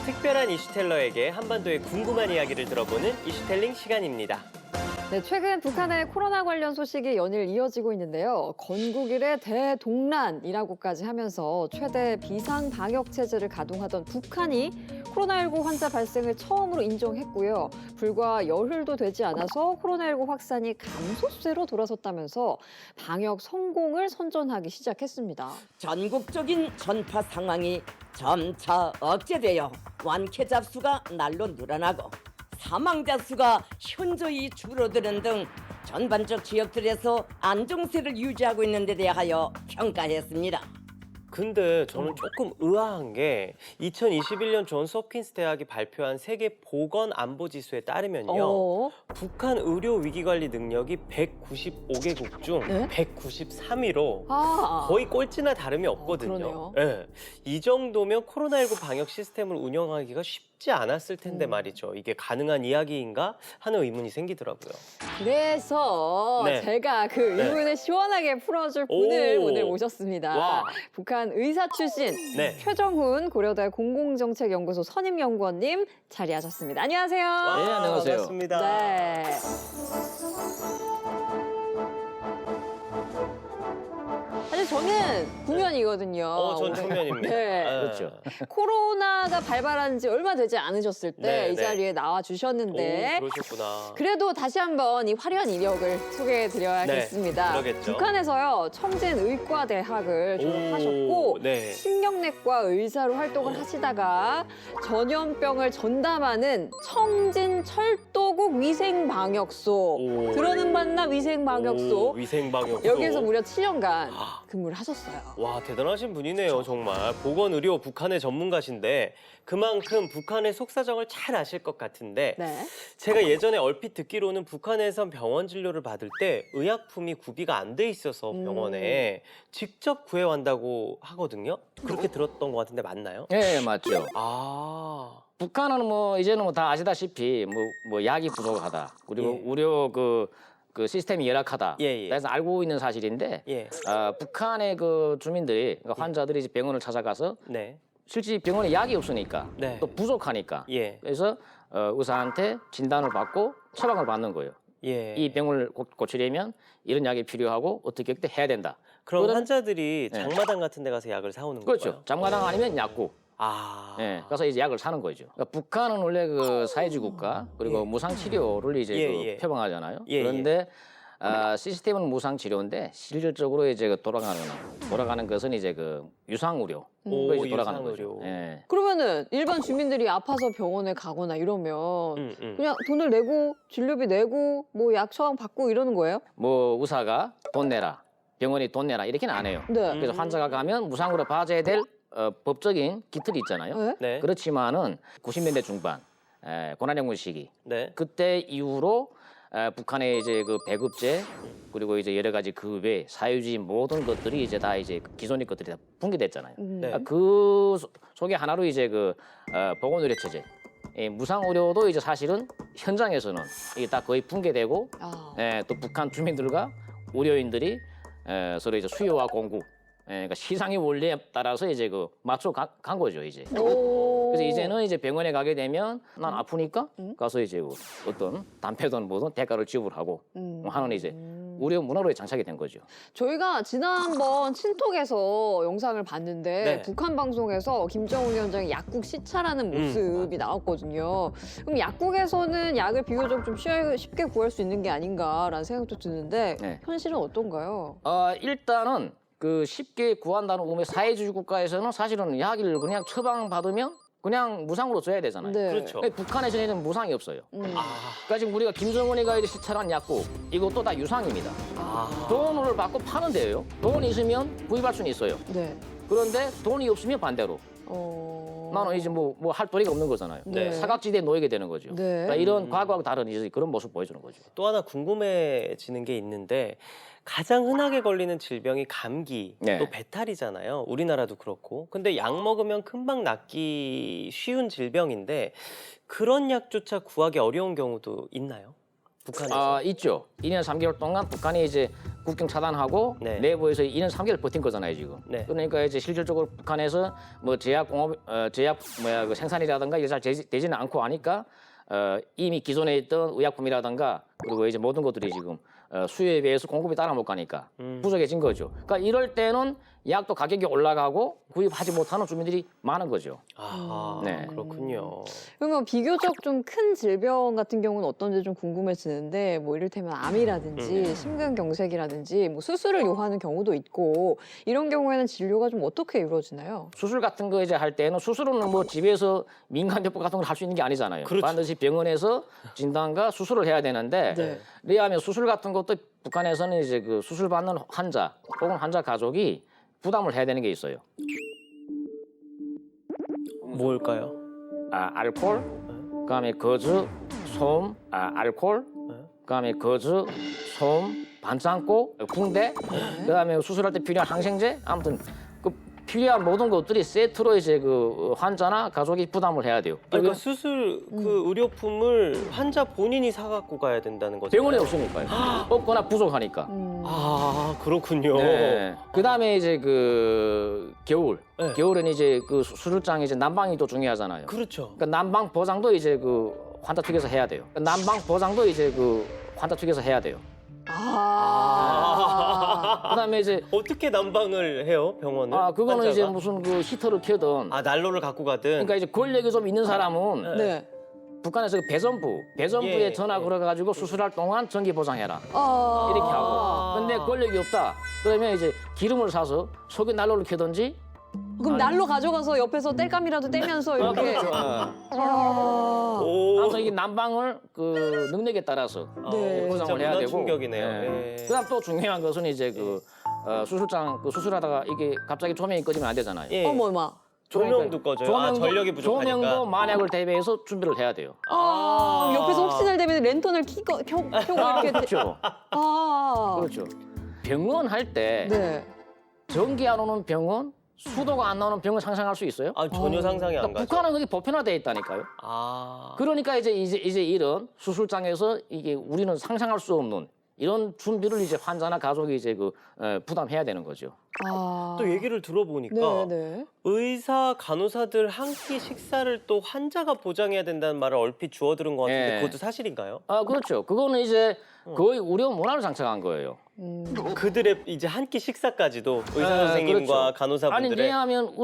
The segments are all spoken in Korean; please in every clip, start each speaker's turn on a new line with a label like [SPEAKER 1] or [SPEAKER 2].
[SPEAKER 1] 특별한 이슈텔러에게 한반도의 궁금한 이야기를 들어보는 이슈텔링 시간입니다.
[SPEAKER 2] 네, 최근 북한의 코로나 관련 소식이 연일 이어지고 있는데요. 건국일의 대동란이라고까지 하면서 최대 비상 방역 체제를 가동하던 북한이 코로나19 환자 발생을 처음으로 인정했고요. 불과 열흘도 되지 않아서 코로나19 확산이 감소세로 돌아섰다면서 방역 성공을 선전하기 시작했습니다.
[SPEAKER 3] 전국적인 전파 상황이 점차 억제되어 완쾌자 수가 날로 늘어나고 사망자 수가 현저히 줄어드는 등 전반적 지역들에서 안정세를 유지하고 있는 데 대하여 평가했습니다.
[SPEAKER 1] 근데 저는 조금 의아한 게 2021년 존스 홉킨스 대학이 발표한 세계 보건안보지수에 따르면요. 북한 의료 위기관리 능력이 195개국 중
[SPEAKER 2] 네?
[SPEAKER 1] 193위로
[SPEAKER 2] 아,
[SPEAKER 1] 거의 꼴찌나 다름이 없거든요.
[SPEAKER 2] 그러네요.
[SPEAKER 1] 예. 이 정도면 코로나19 방역 시스템을 운영하기가 쉽지 않았을 텐데 말이죠. 이게 가능한 이야기인가 하는 의문이 생기더라고요.
[SPEAKER 2] 그래서
[SPEAKER 1] 네.
[SPEAKER 2] 제가 그 의문을 시원하게 풀어줄 분을
[SPEAKER 1] 오.
[SPEAKER 2] 오늘 모셨습니다.
[SPEAKER 1] 와.
[SPEAKER 2] 북한 의사 출신
[SPEAKER 1] 네.
[SPEAKER 2] 최정훈 고려대 공공정책연구소 선임연구원님 자리하셨습니다. 안녕하세요.
[SPEAKER 1] 와,
[SPEAKER 4] 네, 안녕하세요.
[SPEAKER 1] 반갑습니다.
[SPEAKER 2] 네. 사실 저는 구면이거든요.
[SPEAKER 1] 전 초면입니다.
[SPEAKER 2] 네.
[SPEAKER 4] 그렇죠.
[SPEAKER 2] 코로나가 발발한 지 얼마 되지 않으셨을 때
[SPEAKER 1] 네,
[SPEAKER 2] 이
[SPEAKER 1] 네.
[SPEAKER 2] 자리에 나와 주셨는데
[SPEAKER 1] 오, 그러셨구나.
[SPEAKER 2] 그래도 다시 한번 이 화려한 이력을 소개해 드려야겠습니다.
[SPEAKER 1] 네, 그러겠죠.
[SPEAKER 2] 북한에서요, 청진의과대학을 졸업하셨고
[SPEAKER 1] 네.
[SPEAKER 2] 신경내과 의사로 활동을 하시다가 전염병을 전담하는 청진철도국 위생방역소
[SPEAKER 1] 오.
[SPEAKER 2] 들어는 봤나 위생방역소
[SPEAKER 1] 오, 위생방역.
[SPEAKER 2] 여기에서 무려 7년간 근무를 하셨어요.
[SPEAKER 1] 와, 대단하신 분이네요, 정말. 보건의료 북한의 전문가신데 그만큼 북한의 속사정을 잘 아실 것 같은데
[SPEAKER 2] 네.
[SPEAKER 1] 제가 예전에 얼핏 듣기로는 북한에선 병원 진료를 받을 때 의약품이 구비가 안 돼 있어서 병원에 직접 구해왔다고 하거든요. 그렇게 들었던 것 같은데 맞나요?
[SPEAKER 4] 네, 맞죠.
[SPEAKER 1] 아,
[SPEAKER 4] 북한은 뭐 이제는 뭐 다 아시다시피 뭐 약이 부족하다. 그리고
[SPEAKER 1] 예.
[SPEAKER 4] 의료 그 시스템이 열악하다.
[SPEAKER 1] 예, 예.
[SPEAKER 4] 그래서 알고 있는 사실인데
[SPEAKER 1] 예.
[SPEAKER 4] 북한의 그 주민들이 그러니까 환자들이 이제 병원을 찾아가서
[SPEAKER 1] 네.
[SPEAKER 4] 실제 병원에 약이 없으니까
[SPEAKER 1] 네.
[SPEAKER 4] 또 부족하니까
[SPEAKER 1] 예.
[SPEAKER 4] 그래서 의사한테 진단을 받고 처방을 받는 거예요.
[SPEAKER 1] 예.
[SPEAKER 4] 이 병을 고치려면 이런 약이 필요하고 어떻게 해야 된다.
[SPEAKER 1] 그럼
[SPEAKER 4] 그런-
[SPEAKER 1] 환자들이
[SPEAKER 4] 네.
[SPEAKER 1] 장마당 같은 데 가서 약을 사오는
[SPEAKER 4] 그렇죠.
[SPEAKER 1] 건가요?
[SPEAKER 4] 장마당 아니면 약국.
[SPEAKER 1] 아.
[SPEAKER 4] 예, 가서 이제 약을 사는 거죠. 그러니까 북한은 원래 그 사회주의 국가 그리고
[SPEAKER 1] 예.
[SPEAKER 4] 무상 치료를 이제
[SPEAKER 1] 예,
[SPEAKER 4] 그
[SPEAKER 1] 예.
[SPEAKER 4] 표방하잖아요.
[SPEAKER 1] 예,
[SPEAKER 4] 그런데 시스템은 무상 치료인데 실질적으로 이제 그 돌아가는 것은 이제 그 유상 의료.
[SPEAKER 1] 오,
[SPEAKER 4] 이제 돌아가는
[SPEAKER 1] 유상
[SPEAKER 4] 거죠.
[SPEAKER 1] 의료.
[SPEAKER 4] 예.
[SPEAKER 2] 그러면은 일반 주민들이 아파서 병원에 가거나 이러면
[SPEAKER 1] 음.
[SPEAKER 2] 그냥 돈을 내고 진료비 내고 뭐 약 처방 받고 이러는 거예요?
[SPEAKER 4] 뭐 의사가 돈 내라, 병원이 돈 내라 이렇게는 안 해요.
[SPEAKER 2] 네.
[SPEAKER 4] 그래서 환자가 가면 무상으로 받아야 될 법적인 기틀이 있잖아요.
[SPEAKER 2] 네?
[SPEAKER 1] 네.
[SPEAKER 4] 그렇지만은 90년대 중반 고난정부 시기
[SPEAKER 1] 네.
[SPEAKER 4] 그때 이후로 북한의 이제 그 배급제 그리고 이제 여러 가지 그 외 사회주의 모든 것들이 이제 다 이제 기존의 것들이 다 붕괴됐잖아요.
[SPEAKER 1] 네.
[SPEAKER 4] 그 속에 하나로 이제 그 보건의료 체제, 무상 의료도 이제 사실은 현장에서는 이게 다 거의 붕괴되고
[SPEAKER 2] 아.
[SPEAKER 4] 또 북한 주민들과 의료인들이 서로 이제 수요와 공급, 그러니까 시장의 원리에 따라서 이제 그 맞춰 간 거죠 이제.
[SPEAKER 2] 오.
[SPEAKER 4] 그래서 이제는 이제 병원에 가게 되면 난 아프니까 가서 이제 어떤 담배든 뭐든 대가를 지불하고 하는 이제 의료 문화로 장착이 된 거죠.
[SPEAKER 2] 저희가 지난번 친톡에서 영상을 봤는데
[SPEAKER 1] 네.
[SPEAKER 2] 북한 방송에서 김정은 위원장이 약국 시찰하는 모습이 나왔거든요. 그럼 약국에서는 약을 비교적 좀 쉽게 구할 수 있는 게 아닌가라는 생각도 드는데
[SPEAKER 4] 네.
[SPEAKER 2] 현실은 어떤가요?
[SPEAKER 4] 일단은 그 쉽게 구한다는 의미 사회주의 국가에서는 사실은 약을 그냥 처방받으면 그냥 무상으로 줘야 되잖아요.
[SPEAKER 2] 네.
[SPEAKER 1] 그렇죠.
[SPEAKER 4] 근데 북한에서는 무상이 없어요.
[SPEAKER 1] 아.
[SPEAKER 4] 그러니까 지금 우리가 김정은이가 이제 시찰한 약국 이것도 다 유상입니다.
[SPEAKER 1] 아.
[SPEAKER 4] 돈을 받고 파는 데예요. 돈이 있으면 구입할 수는 있어요.
[SPEAKER 2] 네.
[SPEAKER 4] 그런데 돈이 없으면 반대로 나는 이제 뭐 할 도리가 없는 거잖아요.
[SPEAKER 2] 네.
[SPEAKER 4] 사각지대에 놓이게 되는 거죠.
[SPEAKER 2] 네.
[SPEAKER 4] 그러니까 이런 과거하고 다른 이제 그런 모습 보여주는 거죠.
[SPEAKER 1] 또 하나 궁금해지는 게 있는데 가장 흔하게 걸리는 질병이 감기,
[SPEAKER 4] 네.
[SPEAKER 1] 또 배탈이잖아요. 우리나라도 그렇고. 근데 약 먹으면 금방 낫기 쉬운 질병인데 그런 약조차 구하기 어려운 경우도 있나요? 북한에서.
[SPEAKER 4] 있죠. 2년 3개월 동안 북한이 이제 국경 차단하고
[SPEAKER 1] 네.
[SPEAKER 4] 내부에서 2년 3개월 버틴 거잖아요 지금.
[SPEAKER 1] 네.
[SPEAKER 4] 그러니까 이제 실질적으로 북한에서 뭐 제약 그 생산이라든가 이게 잘 되지는 않고 하니까 이미 기존에 있던 의약품이라든가 그리고 이제 모든 것들이 지금 수요에 비해서 공급이 따라 못 가니까 부족해진 거죠. 그러니까 이럴 때는 약도 가격이 올라가고 구입하지 못하는 주민들이 많은 거죠.
[SPEAKER 1] 아,
[SPEAKER 4] 네.
[SPEAKER 1] 그렇군요.
[SPEAKER 2] 그러면 비교적 좀 큰 질병 같은 경우는 어떤지 좀 궁금해지는데 뭐 이를테면 암이라든지 심근경색이라든지 뭐 수술을 요하는 경우도 있고 이런 경우에는 진료가 좀 어떻게 이루어지나요?
[SPEAKER 4] 수술 같은 거 이제 할 때는 수술은 뭐 집에서 민간요법 같은 걸 할 수 있는 게 아니잖아요.
[SPEAKER 1] 그렇죠.
[SPEAKER 4] 반드시 병원에서 진단과 수술을 해야 되는데
[SPEAKER 2] 네.
[SPEAKER 4] 왜냐하면 수술 같은 것도 북한에서는 이제 그 수술 받는 환자 혹은 환자 가족이 부담을 해야 되는 게 있어요.
[SPEAKER 1] 뭘까요?
[SPEAKER 4] 알코올, 그다음에 거즈, 소음, 알코올, 그다음에 거즈, 소음, 반창고, 붕대, 그다음에 수술할 때 필요한 항생제, 아무튼 그 필요한 모든 것들이 세트로 이제 그 환자나 가족이 부담을 해야 돼요.
[SPEAKER 1] 그러니까 수술 그 의료품을 환자 본인이 사갖고 가야 된다는 거죠.
[SPEAKER 4] 병원에 없으니까요. 없거나 부족하니까.
[SPEAKER 1] 아, 그렇군요.
[SPEAKER 4] 네. 그다음에 이제 그 겨울,
[SPEAKER 1] 네.
[SPEAKER 4] 겨울엔 이제 그 수술장에 이제 난방이 또 중요하잖아요.
[SPEAKER 1] 그렇죠.
[SPEAKER 4] 그러니까 난방 보장도 이제 그 환자 측에서 해야 돼요. 난방 보장도 이제 그 환자 측에서 해야 돼요. 그다음에 이제
[SPEAKER 1] 어떻게 난방을 해요, 병원은?
[SPEAKER 4] 그거는 이제
[SPEAKER 1] 환자가?
[SPEAKER 4] 무슨 그 히터를 켜든
[SPEAKER 1] 난로를 갖고 가든.
[SPEAKER 4] 그러니까 이제 권력이 좀 있는 사람은
[SPEAKER 2] 네.
[SPEAKER 4] 북한에서 그 배전부에
[SPEAKER 1] 예,
[SPEAKER 4] 전화
[SPEAKER 1] 예.
[SPEAKER 4] 걸어가지고 수술할 동안 전기 보장해라
[SPEAKER 2] 아.
[SPEAKER 4] 이렇게 하고. 근데 권력이 없다. 그러면 이제 기름을 사서 속에 난로를 켜든지.
[SPEAKER 2] 그럼 날로 가져가서 옆에서 땔감이라도 떼면서 이렇게.
[SPEAKER 4] 그렇죠.
[SPEAKER 2] 아.
[SPEAKER 1] 오.
[SPEAKER 4] 항상 이게 난방을 그 능력에 따라서
[SPEAKER 2] 네.
[SPEAKER 1] 진짜
[SPEAKER 4] 보장을 해야
[SPEAKER 1] 문화
[SPEAKER 4] 되고.
[SPEAKER 1] 충격이네요.
[SPEAKER 4] 예.
[SPEAKER 1] 예.
[SPEAKER 4] 그다음 또 중요한 것은 이제 그 수술장 그 수술하다가 이게 갑자기 조명이 꺼지면 안 되잖아요.
[SPEAKER 1] 예.
[SPEAKER 2] 어머마.
[SPEAKER 1] 조명도 꺼져요. 전력이 부족하니까.
[SPEAKER 4] 조명도 만약을 대비해서 준비를 해야 돼요.
[SPEAKER 2] 옆에서 혹시나 되면 랜턴을 켜고 이렇게.
[SPEAKER 4] 그렇죠. 그렇죠. 병원 할 때
[SPEAKER 2] 네.
[SPEAKER 4] 전기 안 오는 병원, 수도가 안 나오는 병원 상상할 수 있어요?
[SPEAKER 1] 전혀 상상이 안
[SPEAKER 4] 그러니까
[SPEAKER 1] 가죠.
[SPEAKER 4] 북한은 그게 보편화돼 있다니까요. 그러니까 이제 이런 수술장에서 이게 우리는 상상할 수 없는 이런 준비를 이제 환자나 가족이 이제 그 부담해야 되는 거죠.
[SPEAKER 1] 또 얘기를 들어보니까
[SPEAKER 2] 네.
[SPEAKER 1] 의사, 간호사들 한 끼 식사를 또 환자가 보장해야 된다는 말을 얼핏 주워 들은 것 같은데
[SPEAKER 4] 예.
[SPEAKER 1] 그것도 사실인가요?
[SPEAKER 4] 그렇죠. 그거는 이제 거의 의료 문화를 장착한 거예요.
[SPEAKER 1] 그들의 이제 한 끼 식사까지도 의사 선생님과
[SPEAKER 4] 그렇죠. 아니
[SPEAKER 1] 간호사분들의
[SPEAKER 4] 왜냐하면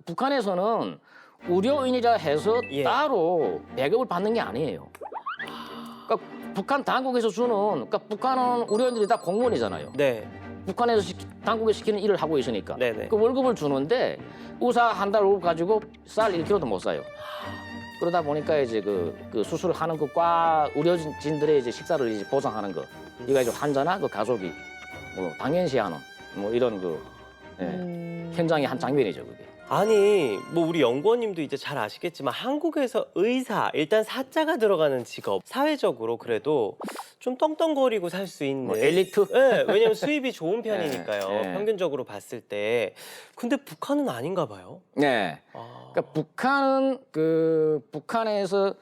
[SPEAKER 4] 북한에서는 의료인이라 해서
[SPEAKER 1] 예.
[SPEAKER 4] 따로 배급을 받는 게 아니에요. 그러니까 북한 당국에서 주는 그러니까 북한은 의료인들이 다 공무원이잖아요.
[SPEAKER 1] 네.
[SPEAKER 4] 북한에서 당국에 시키는 일을 하고 있으니까
[SPEAKER 1] 네네.
[SPEAKER 4] 그 월급을 주는데 의사 한 달 월급 가지고 쌀 1kg도 못 사요. 그러다 보니까 이제 그 수술을 하는 그 과 의료진들의 이제 식사를 이제 보상하는 거 이거 이제 환자나 그 가족이 뭐 당연시하는 뭐 이런 그 현장의 한 장면이죠 그게.
[SPEAKER 1] 아니 뭐 우리 연구원님도 이제 잘 아시겠지만 한국에서 의사 일단 사자가 들어가는 직업 사회적으로 그래도 좀 떵떵거리고 살 수 있는
[SPEAKER 4] 뭐 엘리트?
[SPEAKER 1] 네, 왜냐면 수입이 좋은 편이니까요.
[SPEAKER 4] 네.
[SPEAKER 1] 평균적으로 봤을 때. 근데 북한은 아닌가 봐요.
[SPEAKER 4] 네. 그러니까 북한은 북한에서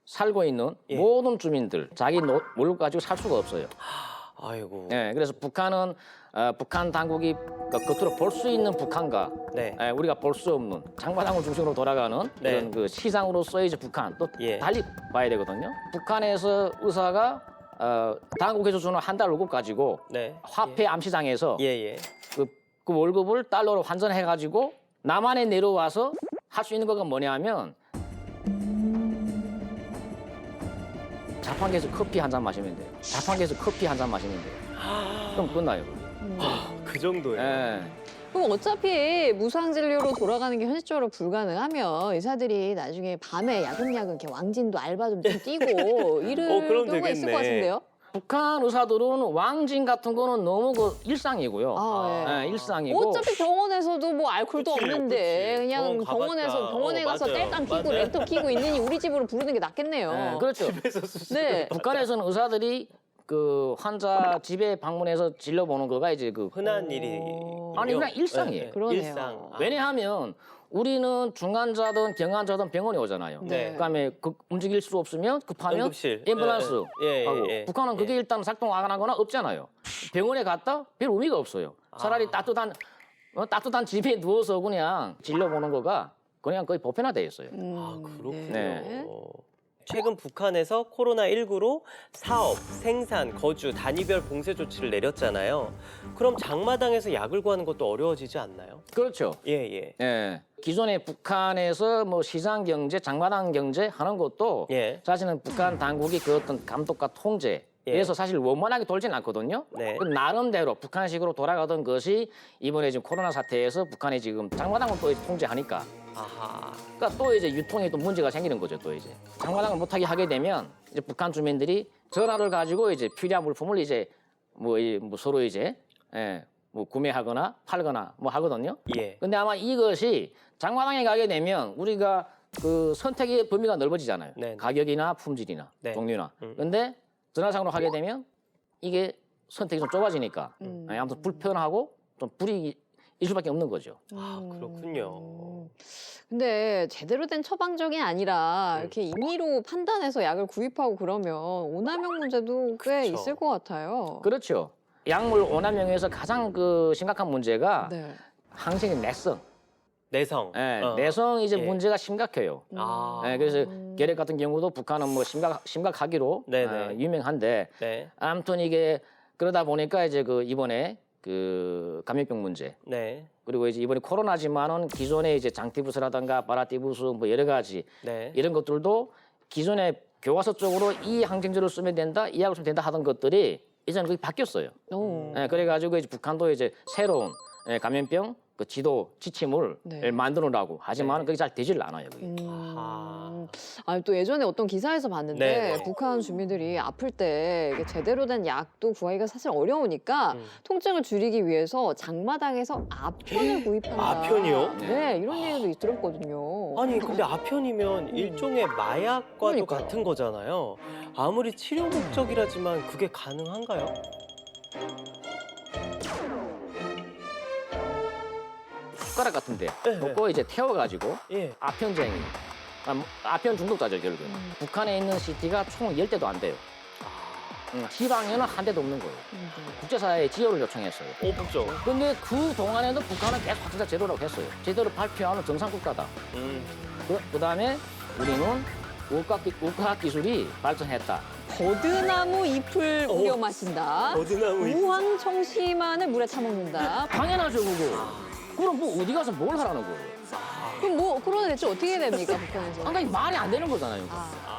[SPEAKER 4] 살고 있는
[SPEAKER 1] 예.
[SPEAKER 4] 모든 주민들 자기 월급 가지고 살 수가 없어요.
[SPEAKER 1] 아이고.
[SPEAKER 4] 네, 그래서 북한은 북한 당국이 겉으로 볼 수 있는 북한과
[SPEAKER 1] 네.
[SPEAKER 4] 우리가 볼 수 없는 장마당을 중심으로 돌아가는
[SPEAKER 1] 네.
[SPEAKER 4] 이런 그 시장으로서의 이제 북한 또
[SPEAKER 1] 예.
[SPEAKER 4] 달리 봐야 되거든요. 북한에서 의사가 당국에서 주는 한 달 월급 가지고
[SPEAKER 1] 네.
[SPEAKER 4] 화폐 암시장에서
[SPEAKER 1] 예.
[SPEAKER 4] 그 월급을 달러로 환전해가지고 남한에 내려와서 할 수 있는 거가 뭐냐면 자판기에서 커피 한 잔 마시면 돼요. 자판기에서 커피 한 잔 마시면 돼요. 그럼 끝나요.
[SPEAKER 1] 그 정도예요.
[SPEAKER 4] 예.
[SPEAKER 2] 그럼 어차피 무상 진료로 돌아가는 게 현실적으로 불가능하면 의사들이 나중에 밤에 야금야금 이렇게 왕진도 알바 좀 뛰고 이럴
[SPEAKER 1] 그럼
[SPEAKER 2] 경우가 있을
[SPEAKER 1] 되겠네.
[SPEAKER 2] 것 같은데요?
[SPEAKER 4] 북한 의사들은 왕진 같은 거는 너무 그 일상이고요.
[SPEAKER 2] 아, 예.
[SPEAKER 4] 일상이고.
[SPEAKER 2] 어차피 병원에서도 뭐 알코올도
[SPEAKER 1] 그치,
[SPEAKER 2] 없는데
[SPEAKER 1] 그치.
[SPEAKER 2] 그냥
[SPEAKER 1] 병원 가봤자.
[SPEAKER 2] 병원에 가서
[SPEAKER 1] 맞아요.
[SPEAKER 2] 땔감 끼고
[SPEAKER 1] 맞아요.
[SPEAKER 2] 랜턴 끼고 있느니 우리 집으로 부르는 게 낫겠네요.
[SPEAKER 4] 예, 그렇죠.
[SPEAKER 2] 네.
[SPEAKER 4] 북한에서는 의사들이 그 환자 집에 방문해서 진료 보는 거가 이제 그
[SPEAKER 1] 흔한 일이
[SPEAKER 2] 오.
[SPEAKER 4] 아니, 그냥 일상이에요.
[SPEAKER 2] 그러네요.
[SPEAKER 1] 일상.
[SPEAKER 4] 왜냐하면 우리는 중환자든 경환자든 병원에 오잖아요.
[SPEAKER 2] 네.
[SPEAKER 4] 그다음에 움직일 수 없으면 급하면
[SPEAKER 1] 응급실.
[SPEAKER 4] 앰뷸런스
[SPEAKER 1] 예,
[SPEAKER 4] 하고
[SPEAKER 1] 예.
[SPEAKER 4] 북한은 그게 일단 작동 안 하거나 없잖아요. 병원에 갔다 별 의미가 없어요. 차라리 따뜻한 집에 누워서 그냥 진료보는 거가 그냥 거의 보편화돼 있어요.
[SPEAKER 1] 아, 그렇군요.
[SPEAKER 4] 네.
[SPEAKER 1] 최근 북한에서 코로나19로 사업, 생산, 거주, 단위별 봉쇄 조치를 내렸잖아요. 그럼 장마당에서 약을 구하는 것도 어려워지지 않나요?
[SPEAKER 4] 그렇죠.
[SPEAKER 1] 예.
[SPEAKER 4] 예. 기존에 북한에서 뭐 시장 경제, 장마당 경제 하는 것도
[SPEAKER 1] 예.
[SPEAKER 4] 사실은 북한 당국이 그 어떤 감독과 통제에서 사실 원만하게 돌지는 않거든요.
[SPEAKER 1] 네.
[SPEAKER 4] 그 나름대로 북한식으로 돌아가던 것이 이번에 지금 코로나 사태에서 북한이 지금 장마당을 또 이제 통제하니까
[SPEAKER 1] 아하.
[SPEAKER 4] 그러니까 또 이제 유통에 또 문제가 생기는 거죠. 또 이제 장마당을 못하게 하게 되면 이제 북한 주민들이 전화를 가지고 이제 필요한 물품을 이제 뭐 서로 이제 뭐 구매하거나 팔거나 뭐 하거든요.
[SPEAKER 1] 예.
[SPEAKER 4] 근데 아마 이것이 장마당에 가게 되면 우리가 그 선택의 범위가 넓어지잖아요.
[SPEAKER 1] 네.
[SPEAKER 4] 가격이나 품질이나
[SPEAKER 1] 네.
[SPEAKER 4] 종류나. 근데 전화상으로 하게 되면 이게 선택이 좀 좁아지니까
[SPEAKER 2] 음.
[SPEAKER 4] 아무튼 불편하고 좀 불이익일 수밖에 없는 거죠.
[SPEAKER 1] 아, 그렇군요.
[SPEAKER 2] 근데 제대로 된 처방전이 아니라 이렇게 임의로 판단해서 약을 구입하고 그러면 오남용 문제도 꽤
[SPEAKER 1] 그렇죠.
[SPEAKER 2] 있을 것 같아요.
[SPEAKER 4] 그렇죠. 약물 오남용에서 가장 그 심각한 문제가
[SPEAKER 2] 네.
[SPEAKER 4] 항생의 내성.
[SPEAKER 1] 내성.
[SPEAKER 4] 내성 이제
[SPEAKER 1] 예.
[SPEAKER 4] 문제가 심각해요.
[SPEAKER 1] 아.
[SPEAKER 4] 그래서 결핵 같은 경우도 북한은 뭐 심각하기로
[SPEAKER 1] 네네.
[SPEAKER 4] 유명한데
[SPEAKER 1] 네.
[SPEAKER 4] 아무튼 이게 그러다 보니까 이제 그 이번에 그 감염병 문제
[SPEAKER 1] 네.
[SPEAKER 4] 그리고 이제 이번에 코로나지만은 기존에 이제 장티푸스라든가 파라티푸스 뭐 여러 가지
[SPEAKER 1] 네.
[SPEAKER 4] 이런 것들도 기존에 교과서 쪽으로 이 항생제를 쓰면 된다, 이 약을 쓰면 된다 하던 것들이 이제는 그게 바뀌었어요.
[SPEAKER 2] 오.
[SPEAKER 4] 그래가지고 이제 북한도 이제 새로운 감염병 그 지침을
[SPEAKER 2] 네.
[SPEAKER 4] 만들어라고 하지만
[SPEAKER 1] 네.
[SPEAKER 4] 그게 잘 되질 않아요. 그게.
[SPEAKER 1] 아하.
[SPEAKER 2] 아니 또 예전에 어떤 기사에서 봤는데
[SPEAKER 1] 네네.
[SPEAKER 2] 북한 주민들이 아플 때 이게 제대로 된 약도 구하기가 사실 어려우니까 통증을 줄이기 위해서 장마당에서 아편을 구입한다.
[SPEAKER 1] 아편이요?
[SPEAKER 2] 네, 이런 얘기도 들었거든요.
[SPEAKER 1] 아니 근데 아편이면 일종의 마약과도
[SPEAKER 2] 그러니까요.
[SPEAKER 1] 같은 거잖아요. 아무리 치료 목적이라지만 그게 가능한가요?
[SPEAKER 4] 숟가락 같은데
[SPEAKER 1] 네.
[SPEAKER 4] 그거 이제 태워가지고
[SPEAKER 1] 예.
[SPEAKER 4] 아편쟁이, 아편 중독자죠 결국은. 북한에 있는 시티가 총 10대도 안 돼요. 지방에는 한 대도 없는 거예요. 국제사회에 지원을 요청했어요.
[SPEAKER 1] 없죠.
[SPEAKER 4] 근데 그 동안에도 북한은 계속 확진자 제로라고 했어요. 제대로 발표하는 정상국가다. 그다음에 우리는 우크학 기술이 발전했다.
[SPEAKER 2] 버드나무 잎을 우려 마신다.
[SPEAKER 1] 버드나무 잎.
[SPEAKER 2] 우황 청심환을 물에 차 먹는다.
[SPEAKER 4] 당연하죠 그거. 그럼 뭐 어디 가서 뭘 하라는 거예요?
[SPEAKER 2] 그럼 뭐 코로나 대체 어떻게 됩니까 북한에서?
[SPEAKER 4] 그러니까 말이 안 되는 거잖아요.
[SPEAKER 2] 아.